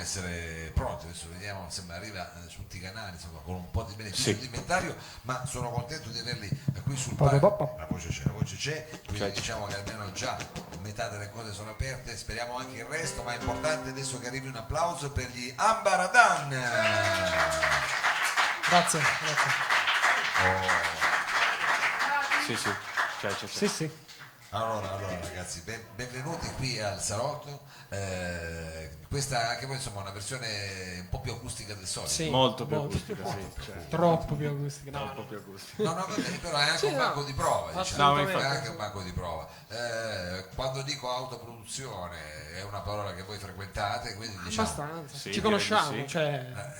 essere pronti, adesso vediamo, sembra arriva su tutti i canali, insomma, con un po' di beneficio di inventario, ma sono contento di averli qui sul palco. La voce c'è, quindi diciamo che almeno già metà delle cose sono aperte, speriamo anche il resto, ma è importante adesso che arrivi un applauso per gli Àmbar Adàn. Grazie. Sì. Allora ragazzi, benvenuti qui al Salotto. Questa anche voi insomma è una versione un po' più acustica del solito. Sì, molto più acustica, troppo più acustica. No, va bene, però è anche un banco di prova, diciamo. È anche un banco di prova. Quando dico autoproduzione è una parola che voi frequentate, quindi diciamo abbastanza. Ci conosciamo,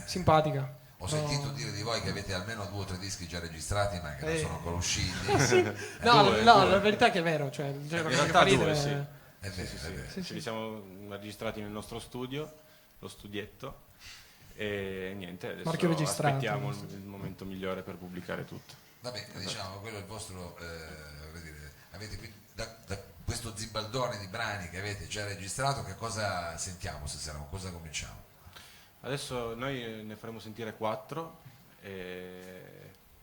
simpatica. Ho sentito dire di voi che avete almeno 2 o 3 dischi già registrati, ma che non sono ancora usciti. La verità è che è vero, in realtà 2, È vero. Ce li siamo registrati nel nostro studio, lo studietto, e niente, adesso aspettiamo il momento migliore per pubblicare tutto. Vabbè, diciamo, quello è il vostro, avete qui da questo zibaldone di brani che avete già registrato, che cosa sentiamo stasera, con cosa cominciamo? Adesso noi ne faremo sentire 4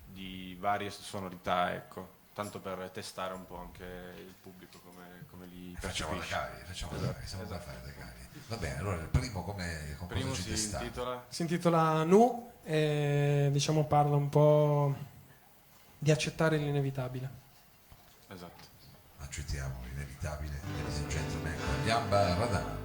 di varie sonorità, ecco, tanto per testare un po' anche il pubblico come li facciamo da percepisce. cavi, siamo da fare da cavi. Va bene, allora il primo con cosa ci testa? Si intitola Nu e diciamo parla un po' di accettare l'inevitabile. Esatto. Accettiamo l'inevitabile, ladies and gentlemen, con gli Àmbar Adàn.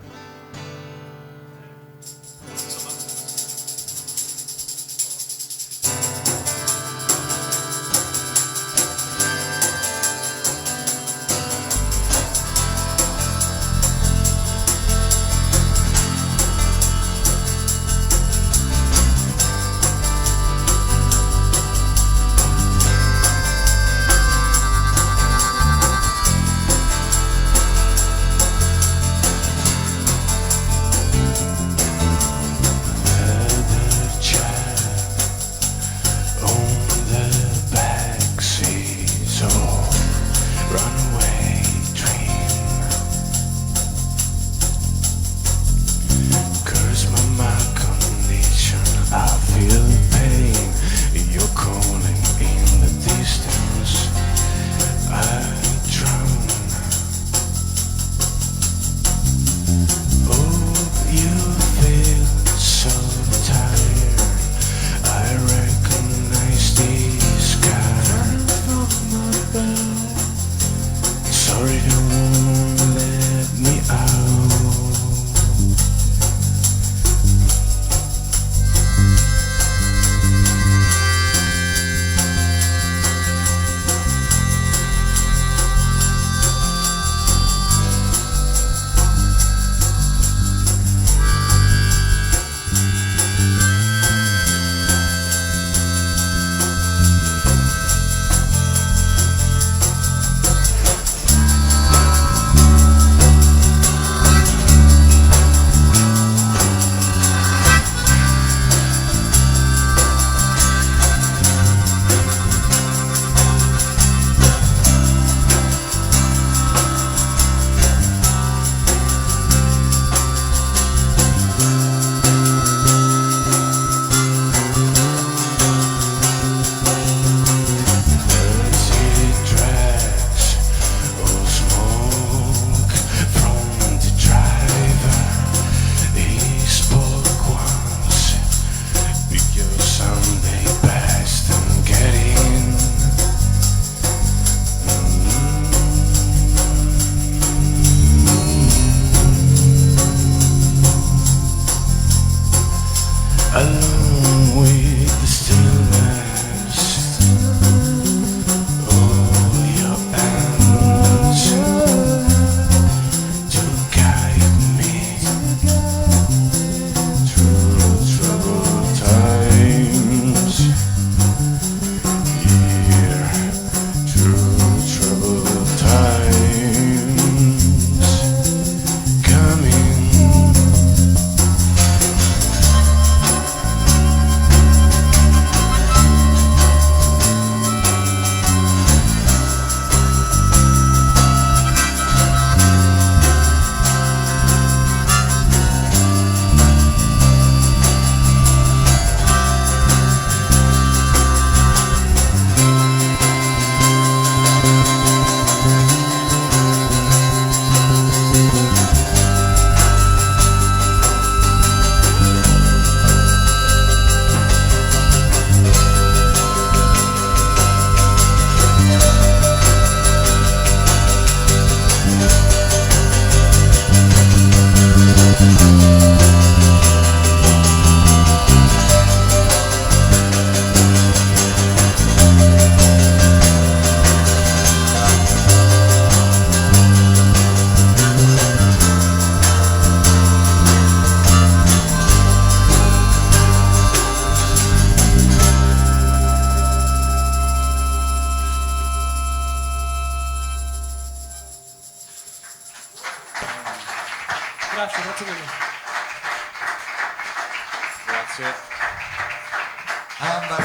Àmbar,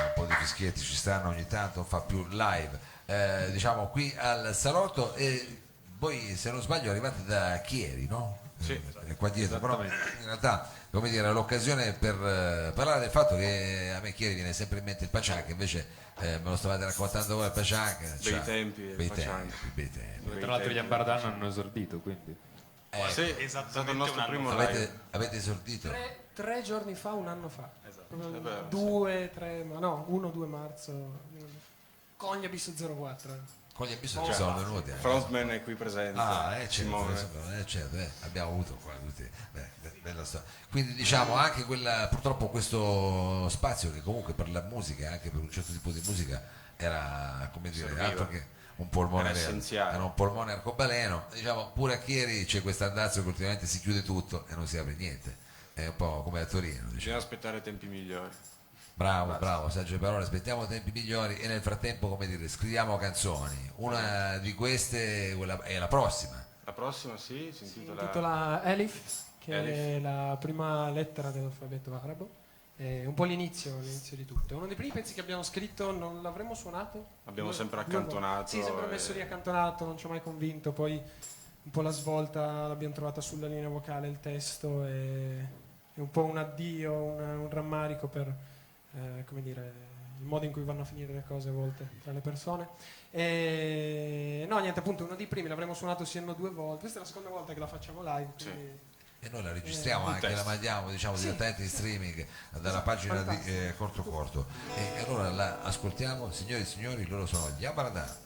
un po' di fischietti ci stanno ogni tanto, fa più live, diciamo qui al Salotto, e voi se non sbaglio arrivate da Chieri, no? Sì, qua dietro, però in realtà, come dire, l'occasione per parlare del fatto che a me Chieri viene sempre in mente il Pachank, invece me lo stavate raccontando voi il Pachank, bei tempi, bei tempi. Tra l'altro gli Àmbar hanno esordito, quindi sì, è stato il nostro primo live. Avete esordito? Tre giorni fa, un anno fa. Esatto. 2, 3, ma no, 1-2 marzo. Con gli Abisso 04. Con gli episodi ci sono venuti. Frontman è qui presente. Certo, abbiamo avuto qua tutti. Bella storia. Quindi diciamo anche purtroppo questo spazio che comunque per la musica, anche per un certo tipo di musica, era come dire altro che un polmone essenziale. Era un polmone arcobaleno. Diciamo pure a Chieri c'è questo andazzo che ultimamente si chiude tutto e non si apre niente. È un po' come a Torino. Diciamo. Bisogna aspettare tempi migliori. Bravo, sagge parole, aspettiamo tempi migliori e nel frattempo, come dire, scriviamo canzoni. Una di queste è la prossima. La prossima si intitola Elif, che è la prima lettera dell'alfabeto arabo. È un po' l'inizio di tutto. È uno dei primi pezzi che abbiamo scritto, non l'avremmo suonato. Sempre accantonato. Sì, sempre messo lì accantonato, non ci ho mai convinto. Poi un po' la svolta l'abbiamo trovata sulla linea vocale, il testo, è un po' un addio, un rammarico per... come dire, il modo in cui vanno a finire le cose a volte tra le persone. No, niente, appunto, uno dei primi l'avremmo suonato siano 2 volte. Questa è la seconda volta che la facciamo live. Quindi... E noi la registriamo anche, la mandiamo, diciamo, direttamente in streaming dalla pagina di CortoCorto. E allora la ascoltiamo, signori e signori, loro sono gli Àmbar.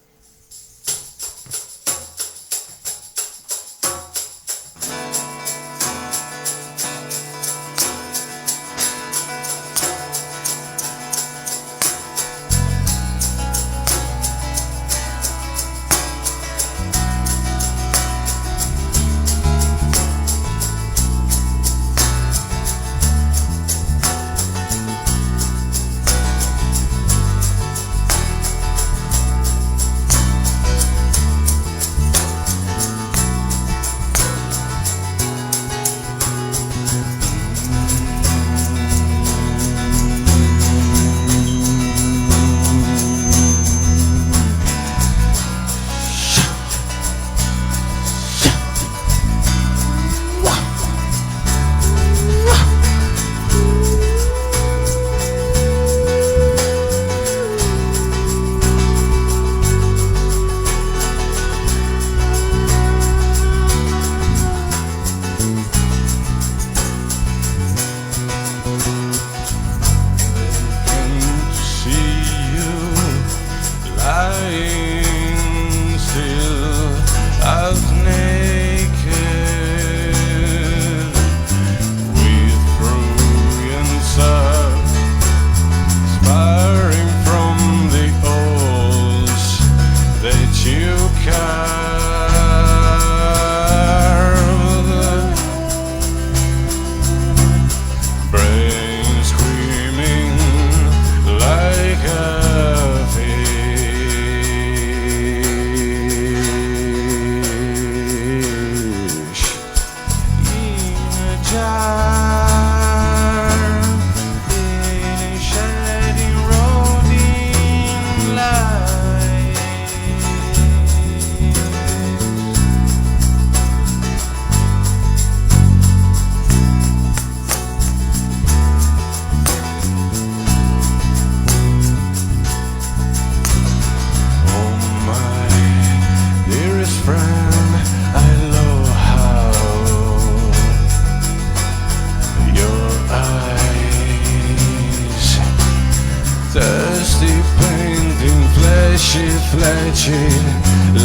flashing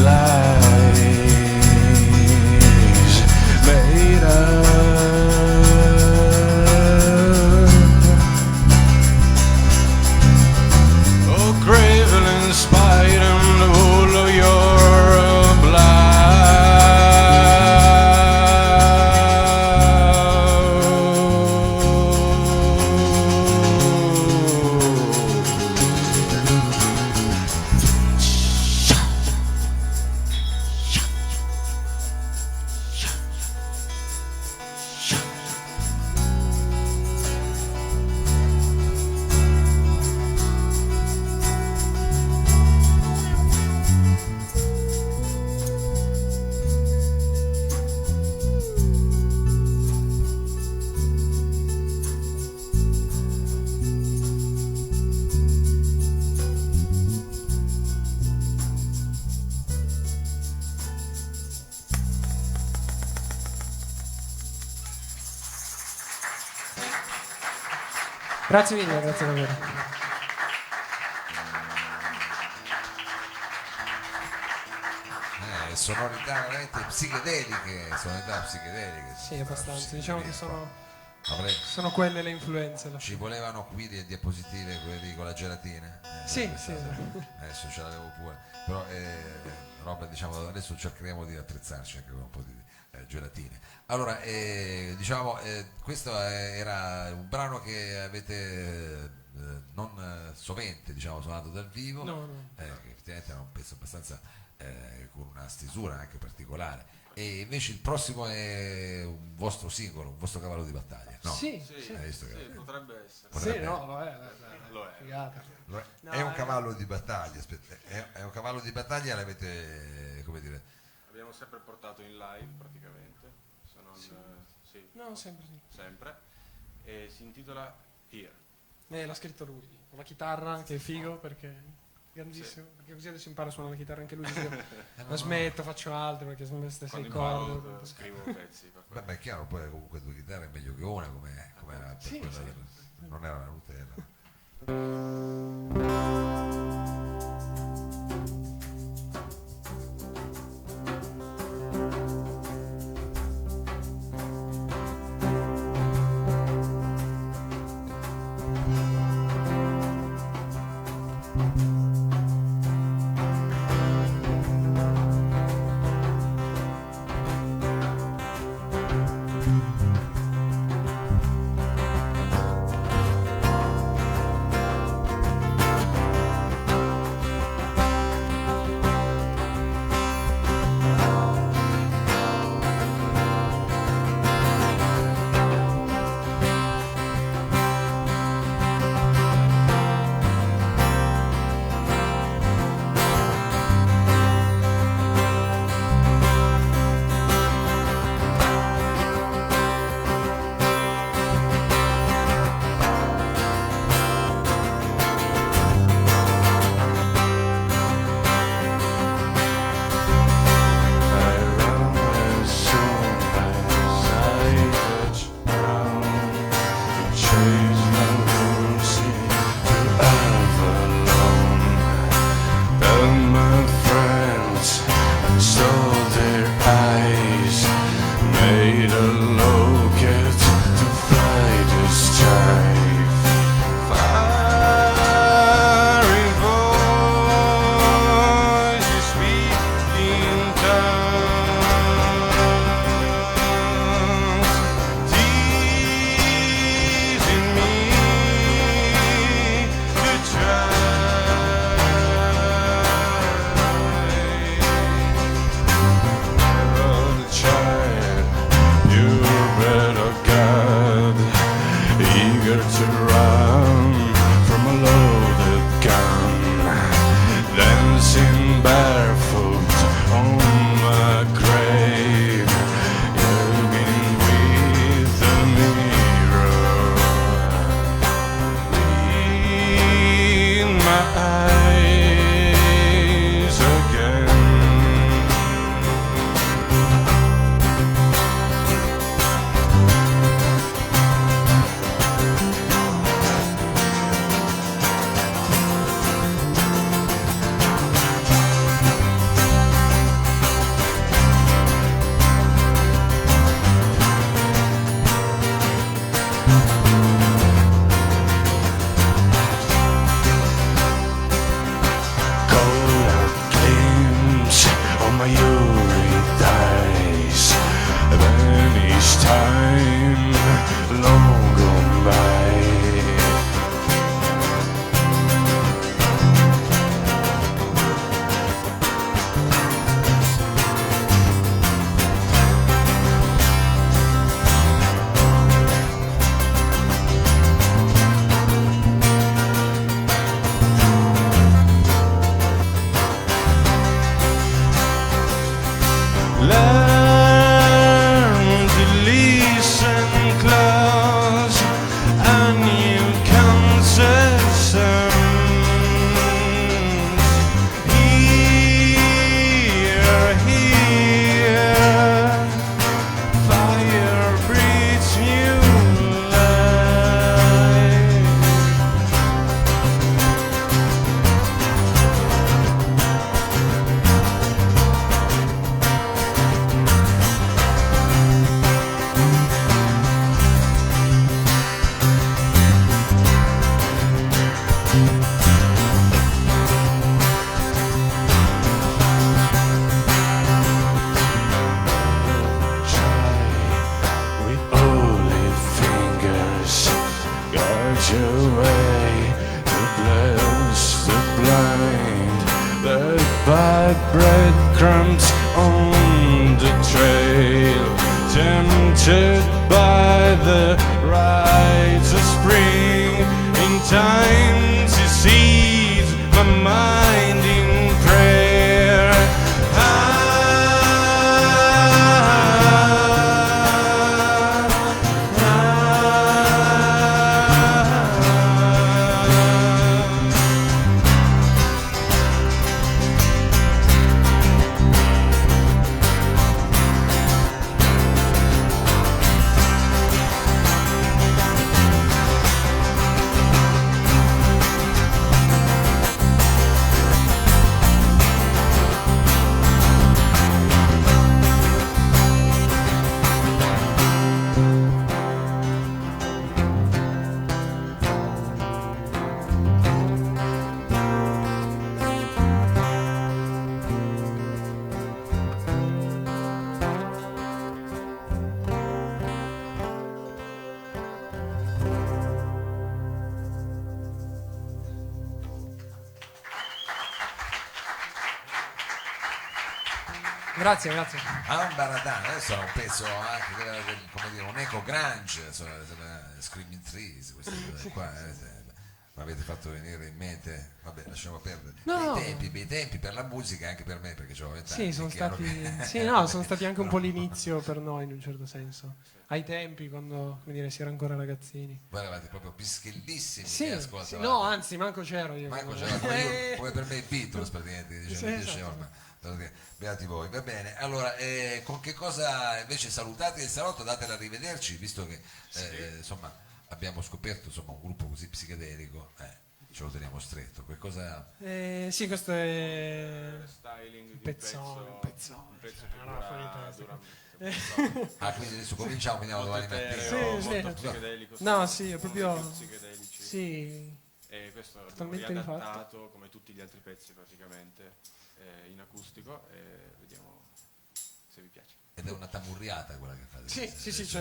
lies made up. Oh, gravel and spite and the whole of your Grazie mille, grazie davvero. Sonorità veramente psichedeliche, Sì, abbastanza. Diciamo che sono quelle le influenze. Ci volevano qui le diapositive, quelli con la gelatina? Sì. Adesso ce l'avevo pure, però roba, diciamo, adesso cercheremo di attrezzarci anche con un po' di gelatine. Allora, questo era un brano che avete non sovente, diciamo, suonato dal vivo, che effettivamente era un pezzo abbastanza con una stesura anche particolare. E invece il prossimo è un vostro singolo, un vostro cavallo di battaglia, no? Sì, potrebbe essere. Lo è. Figata. È un cavallo di battaglia, aspetta, è un cavallo di battaglia, l'avete, come dire... Abbiamo sempre portato in live praticamente, se non, sempre, e si intitola Here. L'ha scritto lui, con la chitarra, che è figo perché... Grandissimo, perché così adesso impara a suonare la chitarra anche lui. La smetto, faccio altro perché sono le stesse corde. Scrivo pezzi. Beh, è chiaro, poi comunque due chitarre è meglio che una, come era per quella non era una Nutella. Learn to listen close. breadcrumbs on the trail, tempted by the rides of spring. In time to seize my mind in prayer. Grazie, grazie. Àmbar Adàn, adesso era un pezzo anche come dire, un eco grunge, insomma, Screaming Trees, queste cose qua, mi avete fatto venire in mente, vabbè, lasciamo perdere. No. Bei tempi per la musica e anche per me, perché avevo 20 anni. Sì, sono stati anche un po' l'inizio per noi in un certo senso. Ai tempi, quando, come dire, si era ancora ragazzini. Voi eravate proprio pischellissimi. Sì, no, anzi, manco c'ero io. Manco c'ero, come per me i Beatles praticamente, dicevano. Beati voi, va bene. Allora, con che cosa invece salutate il salotto? Datela arrivederci, visto che insomma abbiamo scoperto insomma un gruppo così psichedelico, ce lo teniamo stretto. Che cosa... sì, questo è styling un pezzone. un pezzo che quindi adesso cominciamo, veniamo domani mattina. molto psichedelico. No, sì, è proprio psichedelici. Sì. E questo è Totalmente riadattato come tutti gli altri pezzi praticamente in acustico, e vediamo se vi piace. Ed è una tamurriata quella che fate. Sì, c'è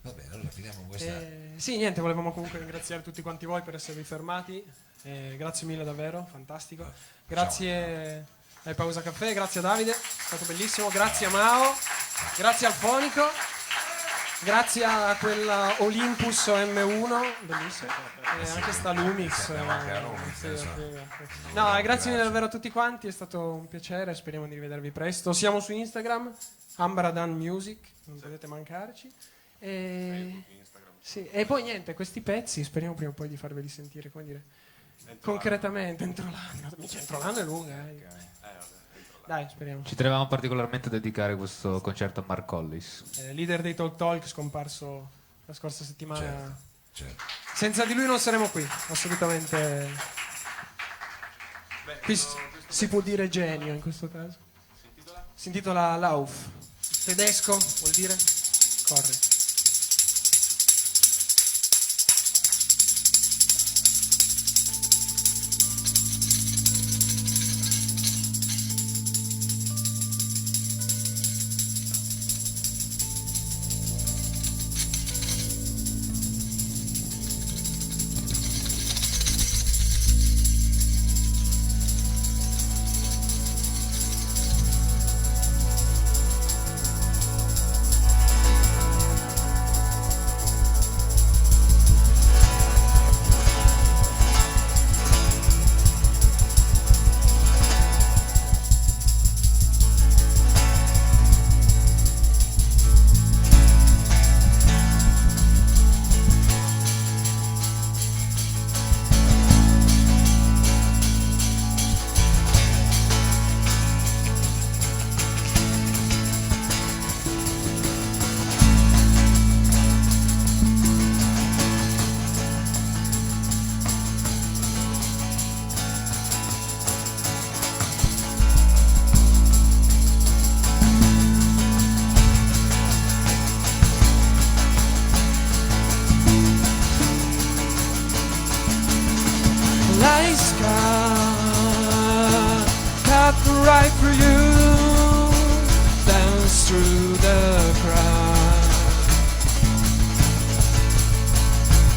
Va bene, allora finiamo con questa. Sì, niente, volevamo comunque ringraziare tutti quanti voi per esservi fermati. Grazie mille davvero, fantastico. Grazie ai Pausa Caffè, grazie a Davide, è stato bellissimo. Grazie a Mao, grazie al Fonico, grazie a quella Olympus M1, bellissimo. E anche sta Lumix. No, grazie mille davvero a tutti quanti, è stato un piacere, speriamo di rivedervi presto. Siamo su Instagram, Àmbar Adàn Music, non potete mancarci. Sì, e poi niente, questi pezzi speriamo prima o poi di farveli sentire, come dire, concretamente entro l'anno. Entro l'anno è lunga, Dai, speriamo. Ci tenevamo particolarmente a dedicare questo concerto a Mark Collis, leader dei Talk Talk, scomparso la scorsa settimana. Certo. Senza di lui non saremo qui, assolutamente. Qui si può dire genio in questo caso. Si intitola Lauf. Tedesco vuol dire corre. Right for you, dance through the crowd.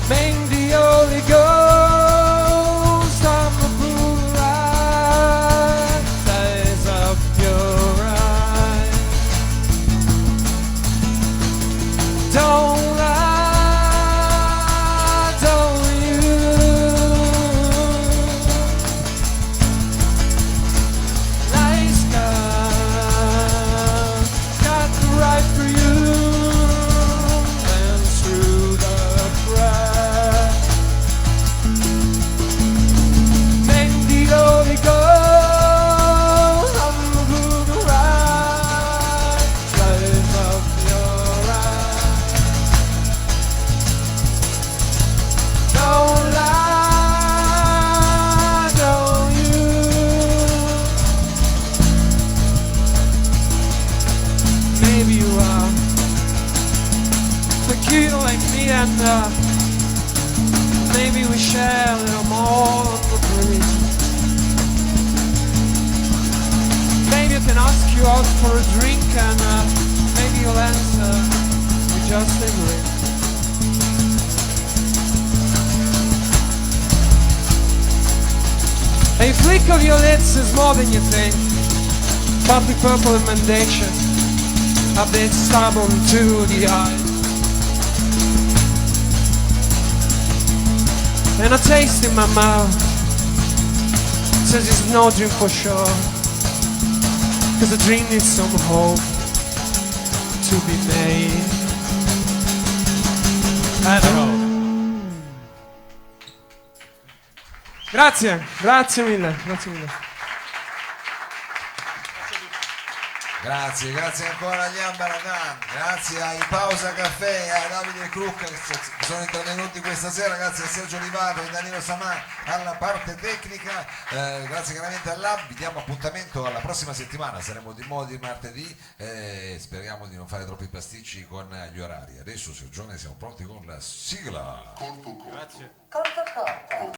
Bang the Holy Ghost on the moonlight. like me, and maybe we share a little more of the breeze. Maybe I can ask you out for a drink, and maybe you'll answer with just a grin. A flick of your lips is more than you think. Bubbly purple and mendacious, a bit stubborn to the eye. And a taste in my mouth says it's no dream for sure, 'cause a dream needs some hope to be made at home. Grazie, grazie mille, grazie mille. Grazie ancora agli Àmbar Adàn, grazie ai Pausa Caffè, a Davide Crucca che sono intervenuti questa sera, grazie a Sergio Olivato e Danilo Samà alla parte tecnica, grazie chiaramente al Lab, vi diamo appuntamento alla prossima settimana, saremo di nuovo di martedì, speriamo di non fare troppi pasticci con gli orari. Adesso Sergione siamo pronti con la sigla. Grazie. CortoCorto.